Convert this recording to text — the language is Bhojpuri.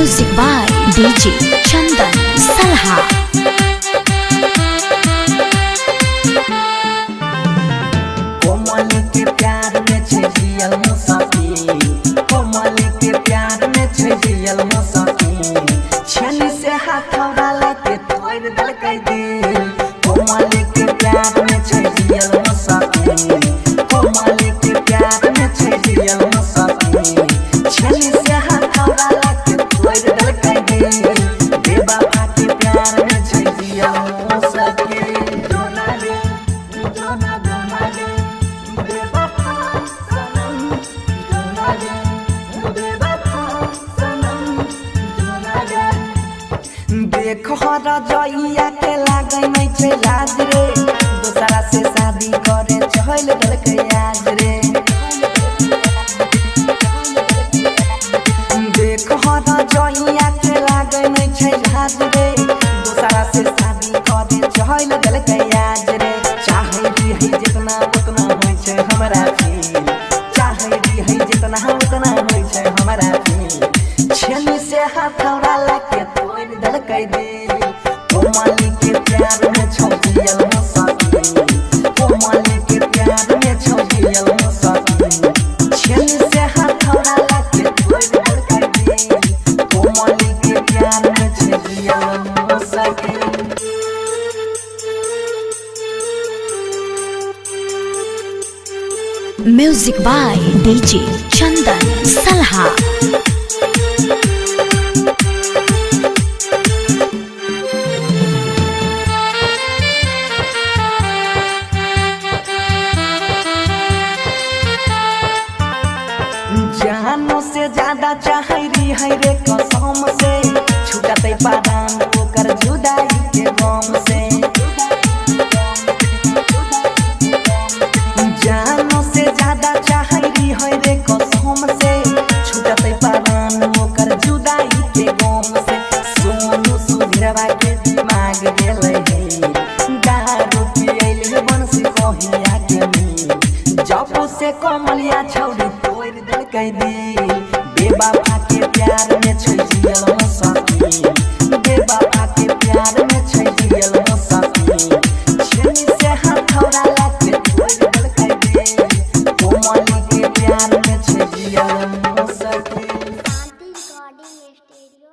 म्यूजिक बाय डीजे चंदन सलहा। कोमल के प्यार में छियल मुसाफिर, कोमल के प्यार में छियल मुसाफिर, छली से हाथ डाला के तोड़ दल के दिल। कोमल के प्यार में छियल मुसाफिर, कोमल के प्यार में छियल मुसाफिर, छली से हाथ डाला के तोड़ दल के दिल। बेवफा के प्यार में छियल मुसाफिर, दोना दे दोना दोना दे देखो रजइया के लागे नहीं छे लाज रे, दूसरा से शादी करे चल दल के आज रे। देखो रजइया के लागे नहीं छे लाज रे, दूसरा से शादी करे चल दल के आज रे। चाहे भी है जितना उतना होय छे हमरा फील, चाहे भी है जितना उतना होय छे हमरा फील, छली से हाथ डाला के तोड़ दल के दिल। कोमल के प्यार में छियल मुसाफिर, कोमल के प्यार में छियल मुसाफिर, छली से हाथ डाला के तोड़ दल के दिल। कोमल के प्यार में छियल मुसाफिर। म्यूजिक बाय डीजे चंदन सलहा। जानो से ज्यादा चाहरी है रे कसम से, छूटते पादान ओकर जुदाई के गम से। जानो से ज्यादा चाहरी है रे कसम से, छूटते पादान ओकर जुदाई के गम से। सोनू सुधीरवा के दिमाग गेले है, दारू पियले बंसी कहिया के मी, जब से कमलिया छौरी तोड़ दल के दिल। बेवफा के प्यार में छियल मुसाफिर, बेवफा के प्यार में छियल मुसाफिर, छली से हाथ डाला के तोड़ दल के दिल। कोमल के प्यार में छियल मुसाफिर। शांति रिकॉर्डिंग स्टूडियो।